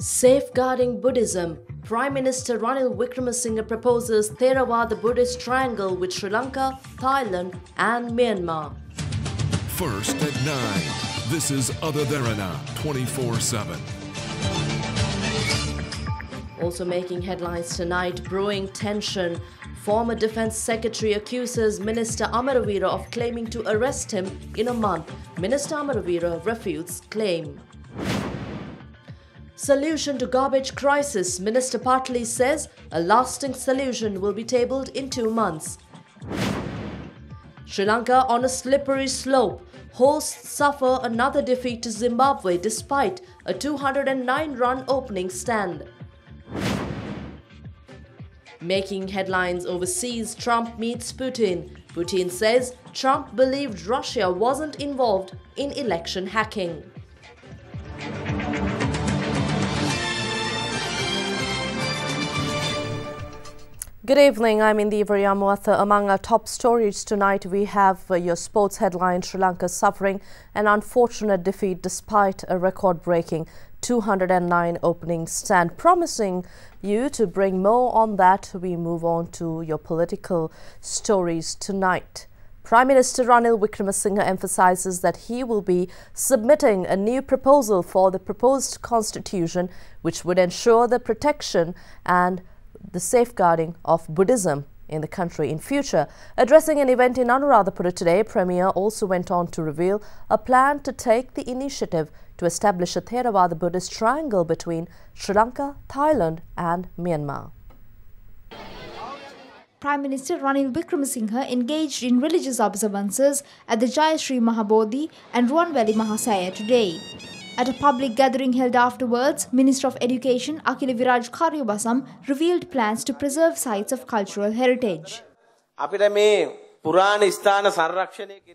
Safeguarding Buddhism. Prime Minister Ranil Wickremesinghe proposes Theravada Buddhist triangle with Sri Lanka, Thailand and Myanmar. First at 9. This is Derana 24/7. Also making headlines tonight, brewing tension. Former Defence Secretary accuses Minister Amaravira of claiming to arrest him in a month. Minister Amaravira refutes claim. Solution to garbage crisis. Minister Patley says a lasting solution will be tabled in 2 months. Sri Lanka on a slippery slope. Hosts suffer another defeat to Zimbabwe despite a 209-run opening stand. Making headlines overseas, Trump meets Putin. Putin says Trump believed Russia wasn't involved in election hacking. Good evening, I'm Indiva Yamuatha. Among our top stories tonight, we have your sports headline: Sri Lanka suffering an unfortunate defeat despite a record-breaking 209 opening stand. Promising you to bring more on that, we move on to your political stories tonight. Prime Minister Ranil Wickremesinghe emphasizes that he will be submitting a new proposal for the proposed constitution, which would ensure the protection and the safeguarding of Buddhism in the country in future. Addressing an event in Anuradhapura today, Premier also went on to reveal a plan to take the initiative to establish a Theravada Buddhist triangle between Sri Lanka, Thailand and Myanmar. Prime Minister Ranil Wickremesinghe engaged in religious observances at the Jayashree Mahabodhi and Ruanveli Mahasaya today. At a public gathering held afterwards, Minister of Education Akila Viraj Karyabasam revealed plans to preserve sites of cultural heritage. The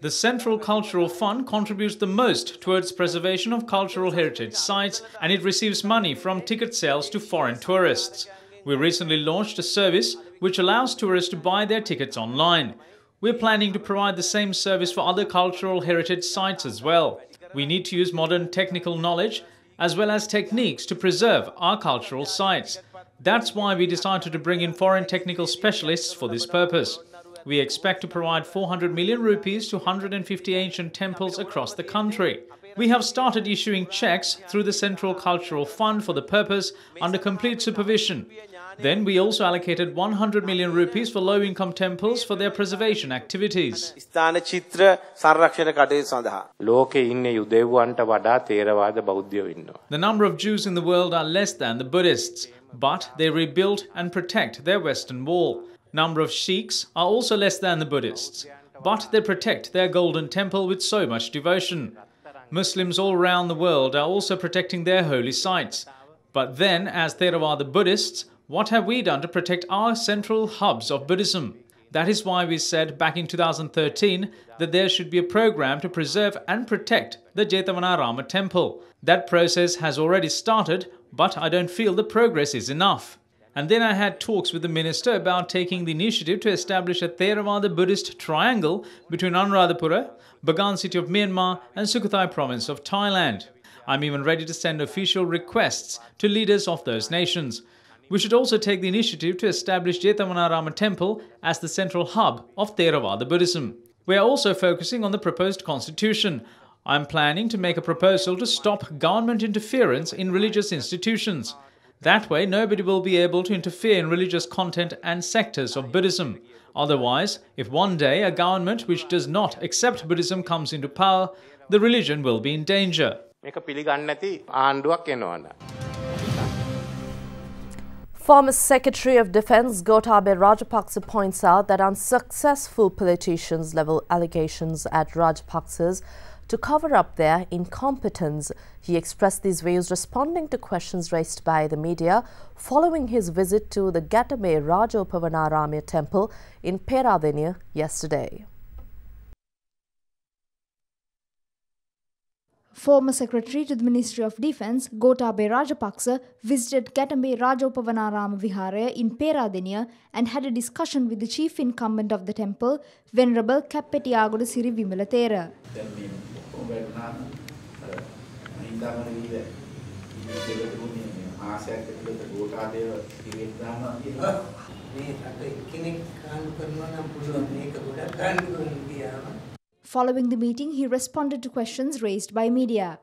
Central Cultural Fund contributes the most towards preservation of cultural heritage sites, and it receives money from ticket sales to foreign tourists. We recently launched a service which allows tourists to buy their tickets online. We're planning to provide the same service for other cultural heritage sites as well. We need to use modern technical knowledge as well as techniques to preserve our cultural sites. That's why we decided to bring in foreign technical specialists for this purpose. We expect to provide 400 million rupees to 150 ancient temples across the country. We have started issuing checks through the Central Cultural Fund for the purpose under complete supervision. Then we also allocated 100 million rupees for low-income temples for their preservation activities. The number of Jews in the world are less than the Buddhists, but they rebuild and protect their Western Wall. Number of Sikhs are also less than the Buddhists, but they protect their Golden Temple with so much devotion. Muslims all around the world are also protecting their holy sites. But then, as Theravada Buddhists, what have we done to protect our central hubs of Buddhism? That is why we said back in 2013 that there should be a program to preserve and protect the Jetavana temple. That process has already started, but I don't feel the progress is enough. And then I had talks with the minister about taking the initiative to establish a Theravada Buddhist triangle between Anuradhapura, Bagan city of Myanmar and Sukhothai province of Thailand. I'm even ready to send official requests to leaders of those nations. We should also take the initiative to establish Jetavana temple as the central hub of Theravada Buddhism. We are also focusing on the proposed constitution. I'm planning to make a proposal to stop government interference in religious institutions. That way, nobody will be able to interfere in religious content and sectors of Buddhism. Otherwise, if one day a government which does not accept Buddhism comes into power, the religion will be in danger. Former Secretary of Defence Gotabaya Rajapaksa points out that unsuccessful politicians level allegations at Rajapaksas to cover up their incompetence. He expressed these views responding to questions raised by the media following his visit to the Gatame Rajopavanarama temple in Peradeniya yesterday. Former Secretary to the Ministry of Defence Gotabaya Rajapaksa visited Gatame Rajopavanarama Viharaya in Peradeniya and had a discussion with the chief incumbent of the temple, Venerable Kappetiyagoda Siri Wimalathera. Following the meeting, he responded to questions raised by media.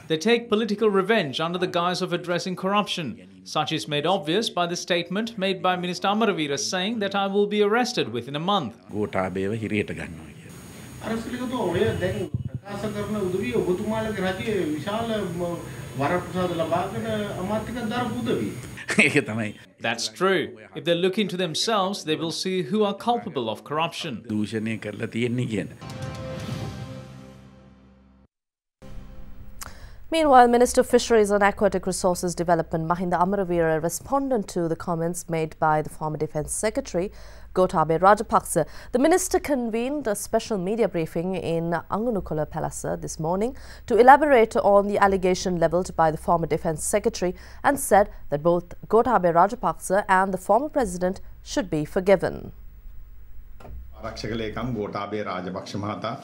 They take political revenge under the guise of addressing corruption. Such is made obvious by the statement made by Minister Amaraveera saying that I will be arrested within a month. That's true. If they look into themselves, they will see who are culpable of corruption. Meanwhile, Minister of Fisheries and Aquatic Resources Development Mahinda Amaraveera responded to the comments made by the former Defence Secretary Gotabaya Rajapaksa. The minister convened a special media briefing in Angunukula Palasa this morning to elaborate on the allegation levelled by the former Defence Secretary and said that both Gotabaya Rajapaksa and the former President should be forgiven.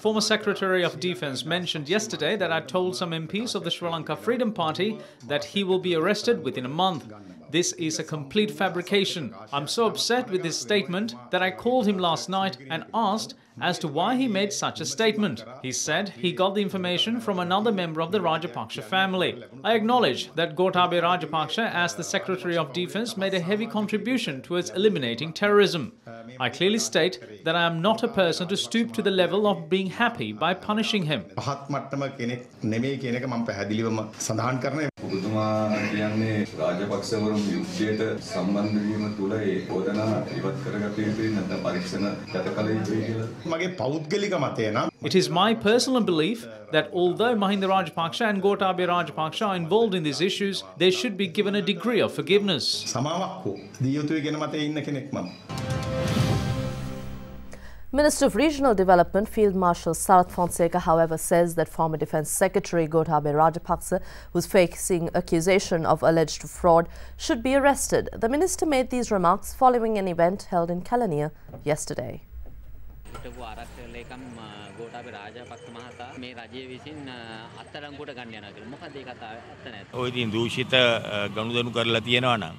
Former Secretary of Defence mentioned yesterday that I told some MPs of the Sri Lanka Freedom Party that he will be arrested within a month. This is a complete fabrication. I'm so upset with this statement that I called him last night and asked as to why he made such a statement. He said he got the information from another member of the Rajapaksa family. I acknowledge that Gotabaya Rajapaksa, as the Secretary of Defence, made a heavy contribution towards eliminating terrorism. I clearly state that I am not a person to stoop to the level of being happy by punishing him. It is my personal belief that although Mahinda Rajapaksa and Gotabaya Rajapaksa are involved in these issues, they should be given a degree of forgiveness. Minister of Regional Development Field Marshal Sarath Fonseca, however, says that former Defence Secretary Gotabaya Rajapaksa, who is facing accusation of alleged fraud, should be arrested. The minister made these remarks following an event held in Kelaniya yesterday.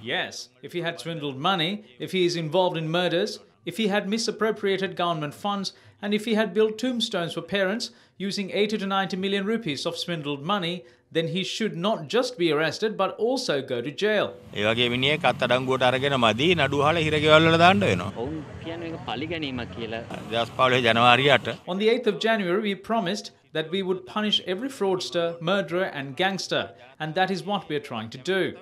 Yes, if he had swindled money, if he is involved in murders, if he had misappropriated government funds, and if he had built tombstones for parents using 80 to 90 million rupees of swindled money, then he should not just be arrested but also go to jail. On the 8th of January, we promised that we would punish every fraudster, murderer and gangster, and that is what we are trying to do.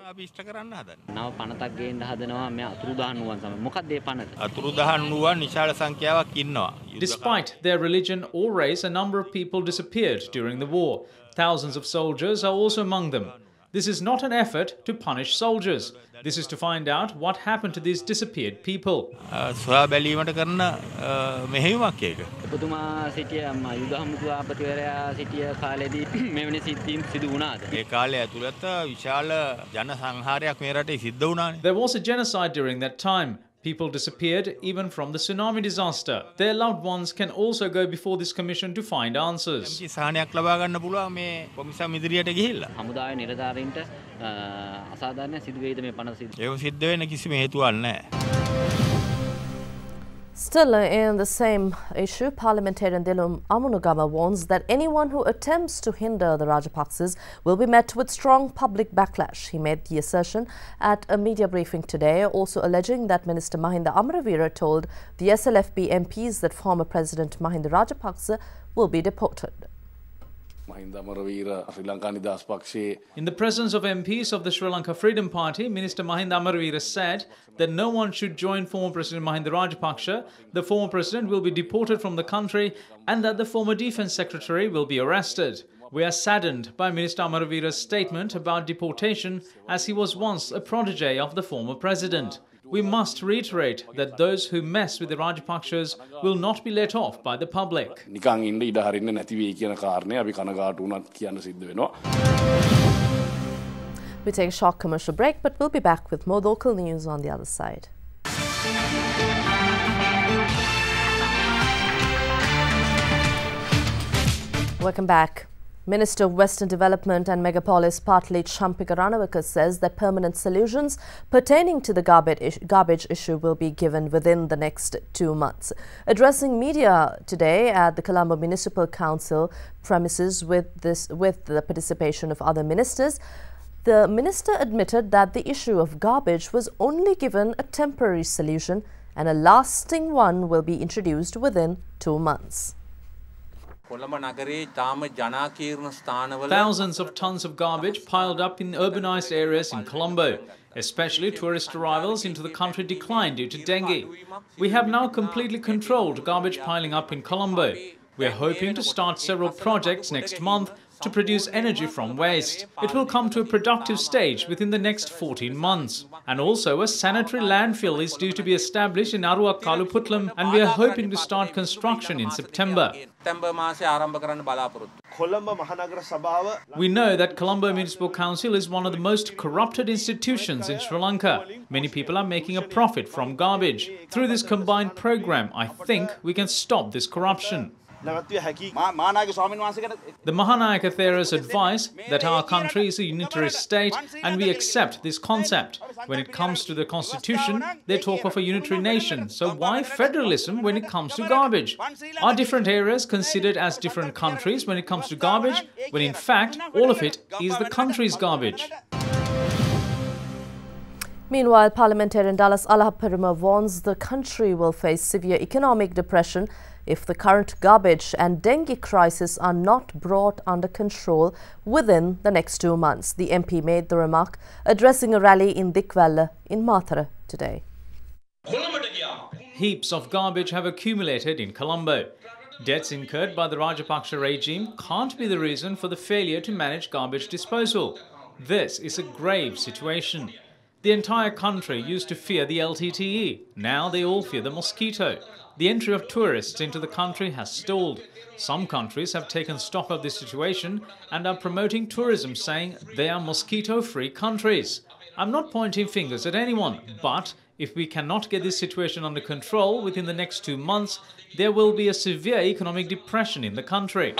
Despite their religion or race, a number of people disappeared during the war. Thousands of soldiers are also among them. This is not an effort to punish soldiers. This is to find out what happened to these disappeared people. There was a genocide during that time. People disappeared even from the tsunami disaster. Their loved ones can also go before this commission to find answers. Still in the same issue, parliamentarian Delum Amunugama warns that anyone who attempts to hinder the Rajapaksas will be met with strong public backlash. He made the assertion at a media briefing today, also alleging that Minister Mahinda Amaraveera told the SLFP MPs that former President Mahinda Rajapaksa will be deported. In the presence of MPs of the Sri Lanka Freedom Party, Minister Mahinda Amaraveera said that no one should join former President Mahinda Rajapaksa, the former President will be deported from the country, and that the former Defence Secretary will be arrested. We are saddened by Minister Amaraveera's statement about deportation, as he was once a protege of the former President. We must reiterate that those who mess with the Rajapaksas will not be let off by the public. We take a short commercial break, but we'll be back with more local news on the other side. Welcome back. Minister of Western Development and Megapolis Partly Derana says that permanent solutions pertaining to the garbage issue will be given within the next 2 months. Addressing media today at the Colombo Municipal Council premises with the participation of other ministers, the minister admitted that the issue of garbage was only given a temporary solution and a lasting one will be introduced within 2 months. Thousands of tons of garbage piled up in urbanized areas in Colombo. Especially tourist arrivals into the country declined due to dengue. We have now completely controlled garbage piling up in Colombo. We are hoping to start several projects next month to produce energy from waste. It will come to a productive stage within the next 14 months. And also a sanitary landfill is due to be established in Arua Kaluputlam and we are hoping to start construction in September. We know that Colombo Municipal Council is one of the most corrupted institutions in Sri Lanka. Many people are making a profit from garbage. Through this combined program, I think we can stop this corruption. The Mahanayaka Thera's advise that our country is a unitary state and we accept this concept. When it comes to the constitution, they talk of a unitary nation. So why federalism when it comes to garbage? Are different areas considered as different countries when it comes to garbage, when in fact all of it is the country's garbage? Meanwhile, parliamentarian Dallas Alahaperuma warns the country will face severe economic depression if the current garbage and dengue crisis are not brought under control within the next 2 months. The MP made the remark addressing a rally in Dikwella in Mathara today. Heaps of garbage have accumulated in Colombo. Debts incurred by the Rajapaksa regime can't be the reason for the failure to manage garbage disposal. This is a grave situation. The entire country used to fear the LTTE. Now they all fear the mosquito. The entry of tourists into the country has stalled. Some countries have taken stock of this situation and are promoting tourism, saying they are mosquito-free countries. I'm not pointing fingers at anyone, but if we cannot get this situation under control within the next 2 months, there will be a severe economic depression in the country.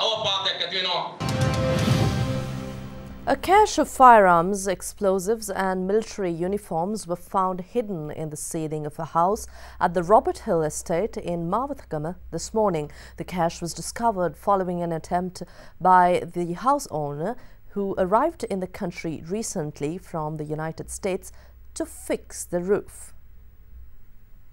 A cache of firearms, explosives and military uniforms were found hidden in the ceiling of a house at the Robert Hill estate in Mavathagama this morning. The cache was discovered following an attempt by the house owner who arrived in the country recently from the United States to fix the roof.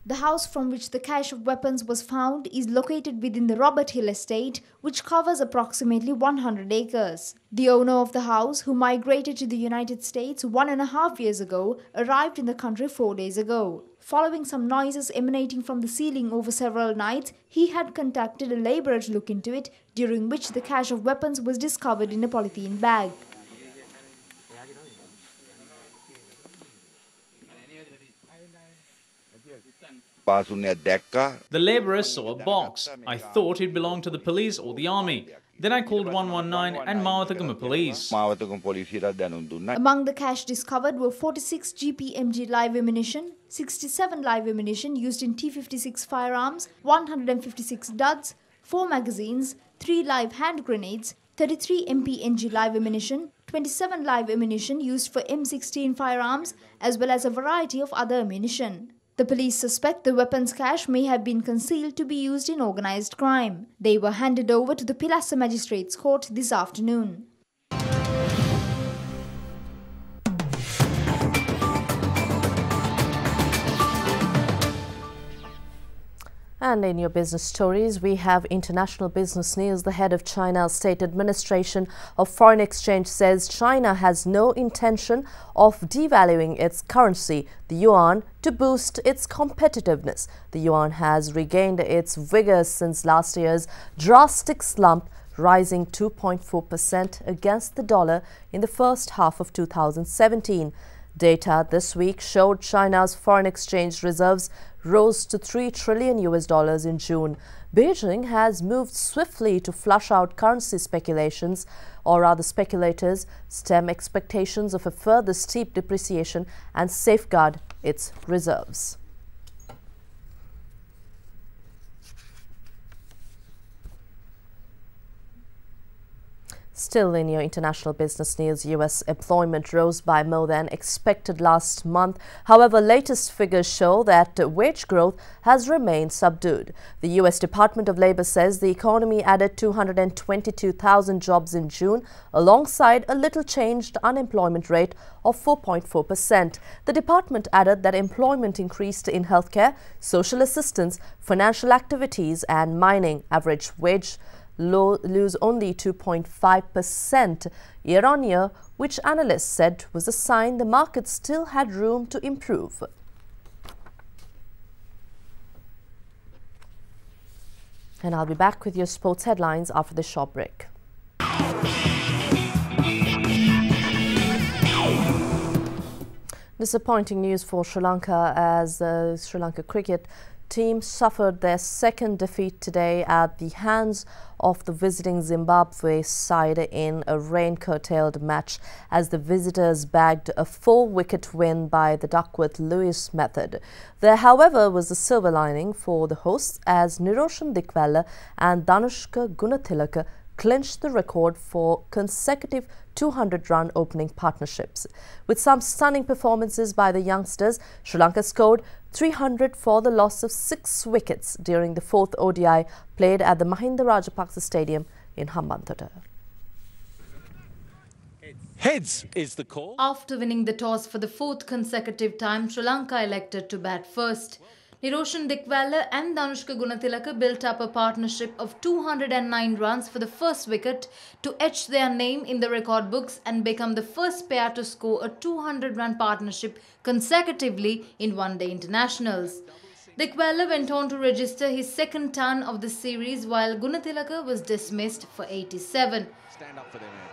The house from which the cache of weapons was found is located within the Robert Hill estate, which covers approximately 100 acres. The owner of the house, who migrated to the United States 1.5 years ago, arrived in the country 4 days ago. Following some noises emanating from the ceiling over several nights, he had contacted a labourer to look into it, during which the cache of weapons was discovered in a polythene bag. The labourer saw a box. I thought it belonged to the police or the army. Then I called 119 and Mavathagama police. Among the cache discovered were 46 GPMG live ammunition, 67 live ammunition used in T56 firearms, 156 duds, 4 magazines, 3 live hand grenades, 33 MPNG live ammunition, 27 live ammunition used for M16 firearms, as well as a variety of other ammunition. The police suspect the weapons cache may have been concealed to be used in organised crime. They were handed over to the Pilassa Magistrates Court this afternoon. And in your business stories, we have international business news. The head of China's State Administration of Foreign Exchange says China has no intention of devaluing its currency, the yuan, to boost its competitiveness. The yuan has regained its vigor since last year's drastic slump, rising 2.4% against the dollar in the first half of 2017. Data this week showed China's foreign exchange reserves rose to $3 trillion in June. Beijing has moved swiftly to flush out currency speculations, or rather speculators stem expectations of a further steep depreciation and safeguard its reserves. Still in your international business news, U.S. employment rose by more than expected last month. However, latest figures show that wage growth has remained subdued. The U.S. Department of Labor says the economy added 222,000 jobs in June, alongside a little changed unemployment rate of 4.4%. The department added that employment increased in healthcare, social assistance, financial activities and mining. Average wage lose only 2.5% year-on-year, which analysts said was a sign the market still had room to improve. And I'll be back with your sports headlines after the short break. Disappointing news for Sri Lanka as the Sri Lanka cricket team suffered their second defeat today at the hands of the visiting Zimbabwe side in a rain-curtailed match as the visitors bagged a 4-wicket win by the Duckworth-Lewis method. There, however, was a silver lining for the hosts as Niroshan Dickwella and Danushka Gunathilaka clinched the record for consecutive 200-run opening partnerships. With some stunning performances by the youngsters, Sri Lanka scored 300 for the loss of 6 wickets during the 4th ODI played at the Mahinda Rajapaksa Stadium in Hambantota. Heads is the call. After winning the toss for the 4th consecutive time, Sri Lanka elected to bat first. Niroshan Dickwella and Danushka Gunathilaka built up a partnership of 209 runs for the first wicket to etch their name in the record books and become the first pair to score a 200-run partnership consecutively in one-day internationals. Dickwella went on to register his second ton of the series while Gunathilaka was dismissed for 87. Stand up for them, man.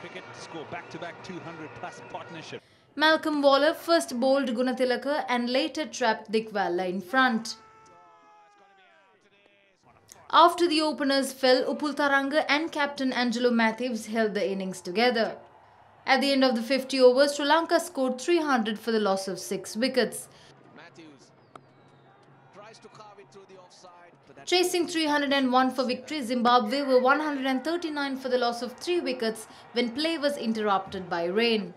Cricket to score back-to-back 200-plus partnership. Malcolm Waller first bowled Gunathilaka and later trapped Dickwella in front. After the openers fell, Upul Taranga and captain Angelo Matthews held the innings together. At the end of the 50 overs, Sri Lanka scored 300 for the loss of 6 wickets. Chasing 301 for victory, Zimbabwe were 139 for the loss of 3 wickets when play was interrupted by rain.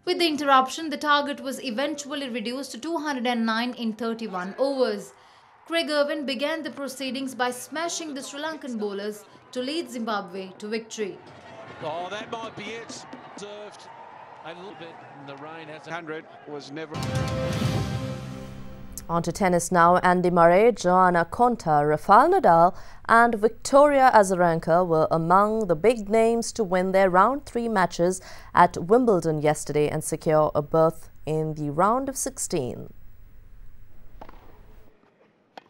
With the interruption, the target was eventually reduced to 209 in 31 overs. Craig Erwin began the proceedings by smashing the Sri Lankan bowlers to lead Zimbabwe to victory. Oh, that might be it. Served a little bit in the rain. 100 was never... On to tennis now. Andy Murray, Joanna Konta, Rafael Nadal and Victoria Azarenka were among the big names to win their round 3 matches at Wimbledon yesterday and secure a berth in the round of 16.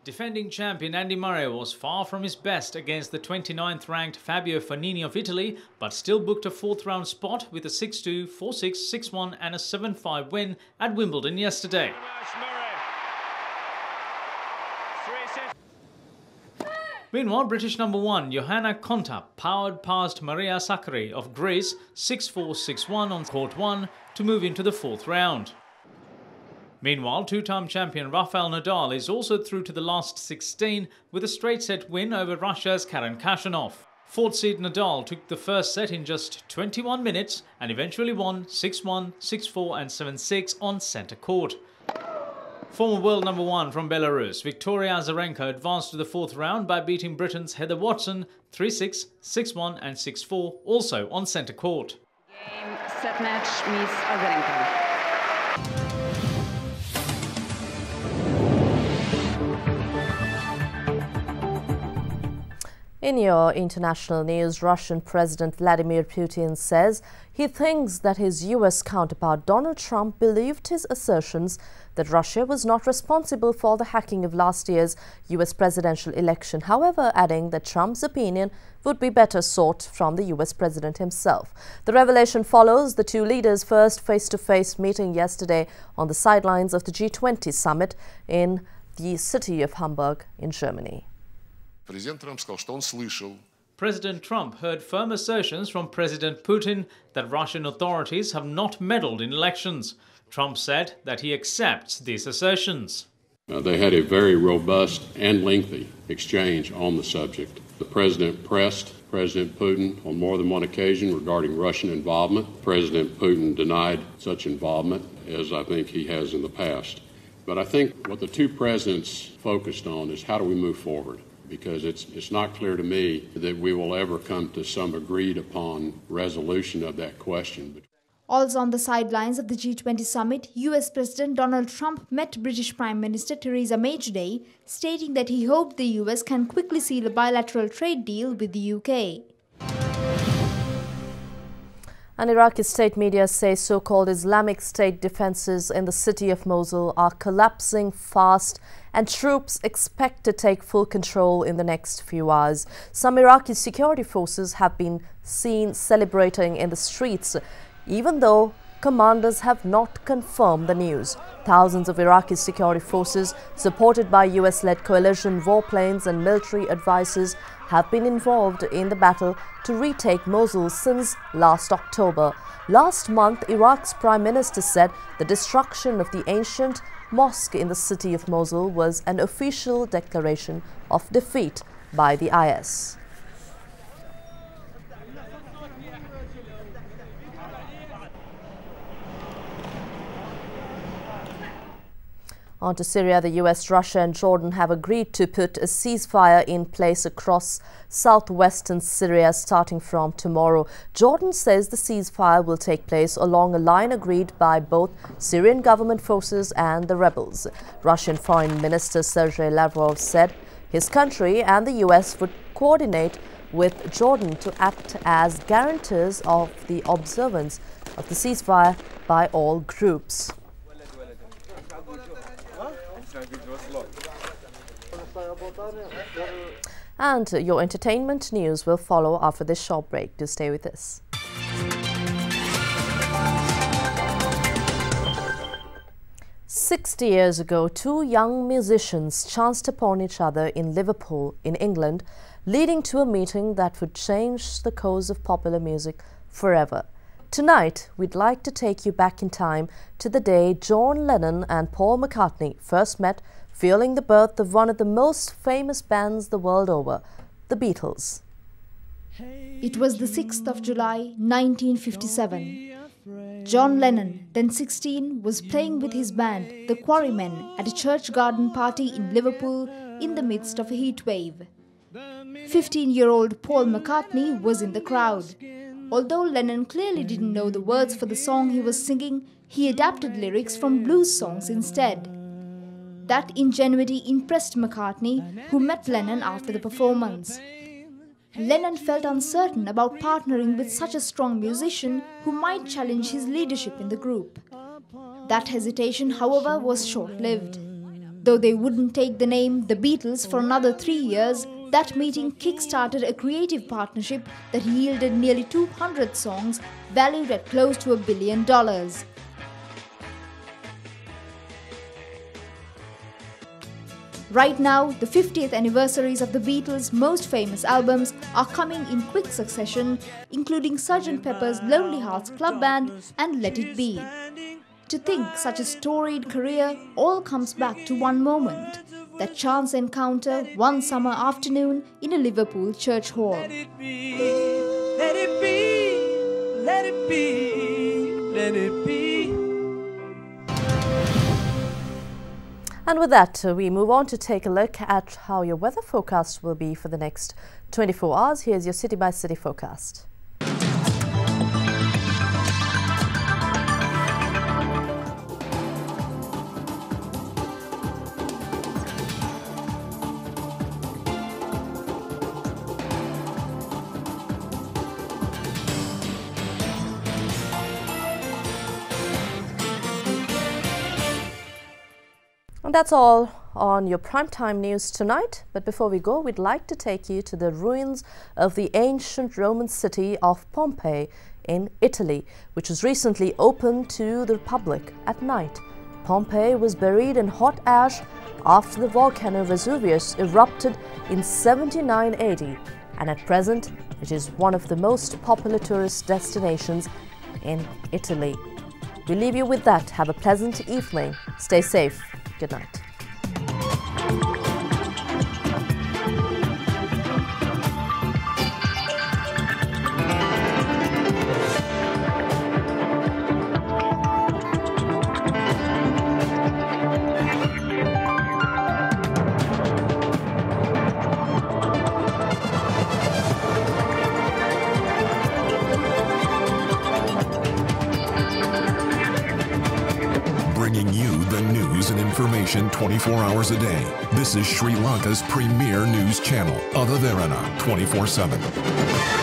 Defending champion Andy Murray was far from his best against the 29th ranked Fabio Fognini of Italy, but still booked a 4th round spot with a 6-2, 4-6, 6-1 and a 7-5 win at Wimbledon yesterday. Meanwhile, British number 1 Johanna Konta powered past Maria Sakkari of Greece 6-4, 6-1 on court 1 to move into the 4th round. Meanwhile, 2-time champion Rafael Nadal is also through to the last 16 with a straight set win over Russia's Karen Khachanov. 4th seed Nadal took the first set in just 21 minutes and eventually won 6-1, 6-4 and 7-6 on centre court. Former world number 1 from Belarus, Victoria Azarenka advanced to the 4th round by beating Britain's Heather Watson 3-6, 6-1 and 6-4, also on centre court. Game, set match, Miss Azarenka. In your international news, Russian President Vladimir Putin says he thinks that his U.S. counterpart Donald Trump believed his assertions that Russia was not responsible for the hacking of last year's U.S. presidential election, however, adding that Trump's opinion would be better sought from the U.S. president himself. The revelation follows the 2 leaders' first face-to-face meeting yesterday on the sidelines of the G20 summit in the city of Hamburg in Germany. President Trump heard firm assertions from President Putin that Russian authorities have not meddled in elections. Trump said that he accepts these assertions. They had a very robust and lengthy exchange on the subject. The President pressed President Putin on more than one occasion regarding Russian involvement. President Putin denied such involvement, as I think he has in the past. But I think what the two presidents focused on is how do we move forward? Because it's not clear to me that we will ever come to some agreed upon resolution of that question. Also on the sidelines of the G20 summit, US President Donald Trump met British Prime Minister Theresa May today, stating that he hoped the US can quickly seal a bilateral trade deal with the UK. And Iraqi state media say so-called Islamic State defenses in the city of Mosul are collapsing fast and troops expect to take full control in the next few hours. Some Iraqi security forces have been seen celebrating in the streets, even though commanders have not confirmed the news. Thousands of Iraqi security forces, supported by US-led coalition warplanes and military advisors, have been involved in the battle to retake Mosul since last October. Last month, Iraq's Prime Minister said the destruction of the ancient mosque in the city of Mosul was an official declaration of defeat by the IS. On to Syria, the US, Russia and Jordan have agreed to put a ceasefire in place across southwestern Syria starting from tomorrow. Jordan says the ceasefire will take place along a line agreed by both Syrian government forces and the rebels. Russian Foreign Minister Sergei Lavrov said his country and the US would coordinate with Jordan to act as guarantors of the observance of the ceasefire by all groups. And your entertainment news will follow after this short break. Do stay with us. "60 years ago, two young musicians chanced upon each other in Liverpool, in England, leading to a meeting that would change the course of popular music forever. Tonight, we'd like to take you back in time to the day John Lennon and Paul McCartney first met, fueling the birth of one of the most famous bands the world over, the Beatles. It was the 6th of July, 1957. John Lennon, then 16, was playing with his band, the Quarrymen, at a church garden party in Liverpool in the midst of a heat wave. 15-year-old Paul McCartney was in the crowd. Although Lennon clearly didn't know the words for the song he was singing, he adapted lyrics from blues songs instead. That ingenuity impressed McCartney, who met Lennon after the performance. Lennon felt uncertain about partnering with such a strong musician who might challenge his leadership in the group. That hesitation, however, was short-lived. Though they wouldn't take the name The Beatles for another 3 years, that meeting kick-started a creative partnership that yielded nearly 200 songs valued at close to $1 billion. Right now, the 50th anniversaries of the Beatles' most famous albums are coming in quick succession, including Sgt. Pepper's Lonely Hearts Club Band and Let It Be. To think such a storied career all comes back to one moment, that chance encounter one summer afternoon in a Liverpool church hall. Let it be, let it be, let it be, let it be. And with that, we move on to take a look at how your weather forecast will be for the next 24 hours. Here's your city-by-city forecast. And that's all on your primetime news tonight. But before we go, we'd like to take you to the ruins of the ancient Roman city of Pompeii in Italy, which was recently opened to the public at night. Pompeii was buried in hot ash after the volcano Vesuvius erupted in 79 AD, and at present it is one of the most popular tourist destinations in Italy. We leave you with that. Have a pleasant evening. Stay safe. Good night. Bringing you the news and information 24 hours a day. This is Sri Lanka's premier news channel, THERAVADA 24/7.